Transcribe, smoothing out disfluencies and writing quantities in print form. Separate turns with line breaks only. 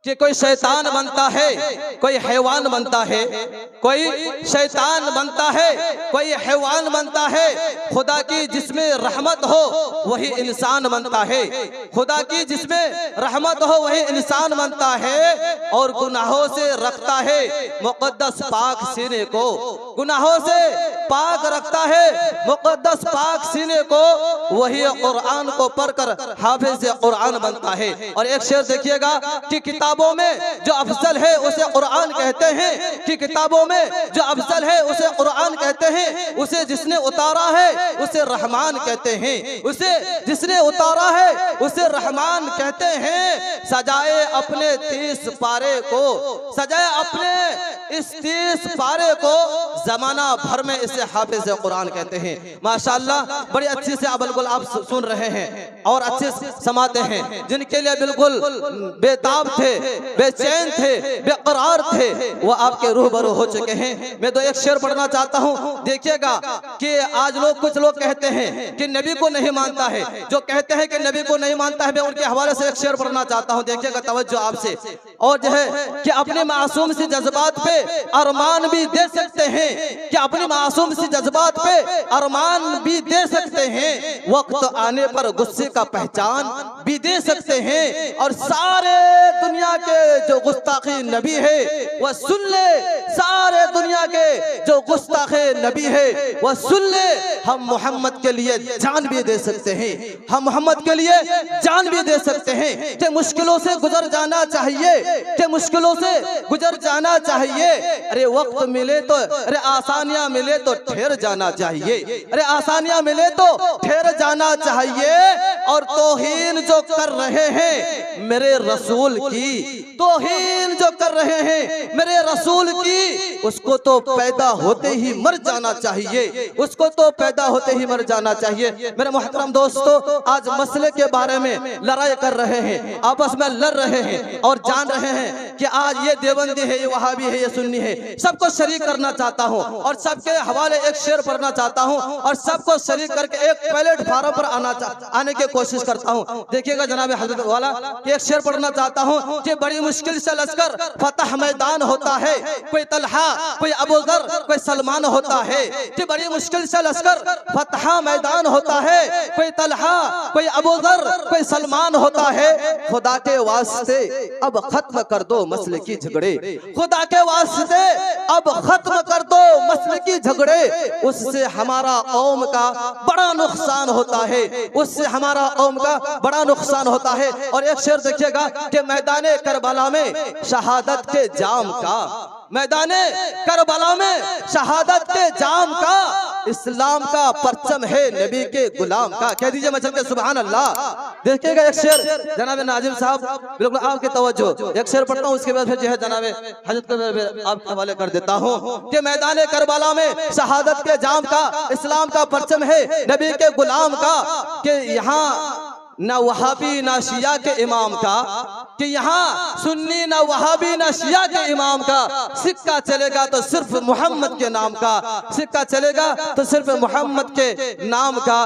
कि कोई शैतान बनता है, कोई हैवान बनता है, कोई शैतान बनता है, कोई हैवान बनता है। खुदा की जिसमें रहमत हो वही इंसान बनता है, खुदा की जिसमें रहमत हो वही इंसान बनता है। और गुनाहों से रखता है मुक़द्दस पाक सीने को, गुनाहों से पाक रखता है मुक़द्दस पाक सीने को, वही कुरान को पढ़कर हाफिज़ कुरान बनता है। और एक शेर देखिएगा कि किताबों में जो अफजल है उसे कुरान कहते हैं, कि किताबों में जो अफजल है उसे कुरान कहते हैं, उसे जिसने उतारा है उसे रहमान कहते हैं, उसे जिसने उतारा है उसे रहमान कहते हैं। सजाए अपने 30 पारे को, सजाए अपने इस 30 पारे को, जमाना भर में इसे हाफिज़ कुरान कहते हैं। माशाअल्लाह बड़ी अच्छी से बिल्कुल आप सुन रहे हैं और अच्छे से समाते हैं। जिनके लिए बिल्कुल बेताब थे, बेचैन थे, बेकरार थे, वो आपके रूबरू हो चुके हैं। मैं तो एक शेर पढ़ना चाहता हूँ, देखिएगा कि आज लोग कुछ लोग कहते हैं कि नबी को नहीं मानता है, जो कहते हैं कि नबी को नहीं मानता है, मैं उनके हवाले से एक शेर पढ़ना चाहता हूँ। देखिएगा तवज्जो आपसे। और जो है कि अपने मासूम सी जज्बात पे अरमान भी दे सकते हैं, कि अपने मासूम सी जज्बात पे अरमान भी दे सकते हैं, वक्त आने पर गुस्से का पहचान भी दे सकते हैं। और सारे दुनिया के जो गुस्ताखी नबी है वह सुन ले, सारे दुनिया के जो गुस्ताखे नबी है वह सुन ले, हम मोहम्मद के लिए जान भी दे सकते हैं, हम मोहम्मद के लिए जान भी दे सकते हैं। कि मुश्किलों से गुजर जाना चाहिए, कि मुश्किलों से गुजर जाना चाहिए। अरे वक्त मिले तो, अरे आसानियां मिले तो ठहर जाना चाहिए, अरे आसानियां मिले तो ठहर जाना चाहिए। और तौहीन जो कर रहे हैं मेरे रसूल की, तौहीन जो कर रहे हैं मेरे रसूल की, उसको तो पैदा होते ही मर जाना चाहिए, उसको तो पैदा होते ही मर जाना चाहिए। मेरे मोहतरम दोस्तों, आज मसले के बारे में लड़ाई कर रहे हैं, आपस में लड़ रहे हैं और जान रहे हैं कि आज ये देवबंदी है, ये वहाबी है, ये सुन्नी है, सबको शरीक करना चाहता हूँ और सबके हवाले एक शेर पढ़ना चाहता हूँ और सबको शरीक करके एक प्लेटफार्म पर आने की कोशिश करता हूँ। देखिएगा जनाब हजरत वाला, एक शेर पढ़ना चाहता हूँ कि बड़ी मुश्किल से लश्कर फतह मैदान होता है, कोई तलहा, कोई अबू ज़र, कोई सलमान होता है, कि बड़ी मुश्किल से लश्कर फतह मैदान होता है, कोई तलहा, कोई अबू ज़र, कोई सलमान होता है। खुदा के वास्ते अब खत्म कर दो मसले की झगड़े, खुदा के वास्ते अब खत्म कर दो मसले की झगड़े, उससे हमारा कौम का बड़ा नुकसान होता है, उससे हमारा कौम का बड़ा नुकसान होता है। और एक शेर देखिएगा कि मैदाने करबला में शहादत के जाम का, मैदाने करबला में शहादत के जाम का, इस्लाम का परचम है नबी के गुलाम का। कह दीजिए मचल के सुभान अल्लाह। देखिएगा एक शेर जनाब नाजिम साहब, बिल्कुल आपके तवज्जो, एक शेर पढ़ता हूँ, उसके बाद फिर जो है जनाब हजरत के आपके हवाले कर देता हूँ कि मैदाने करबला में शहादत के जाम का, इस्लाम का परचम है नबी के गुलाम का, कि यहाँ ना वहाबी ना शिया के इमाम का, कि यहाँ सुन्नी ना वहाबी ना शिया के इमाम का, सिक्का चलेगा तो सिर्फ मोहम्मद के नाम का, सिक्का चलेगा तो सिर्फ मोहम्मद के नाम का।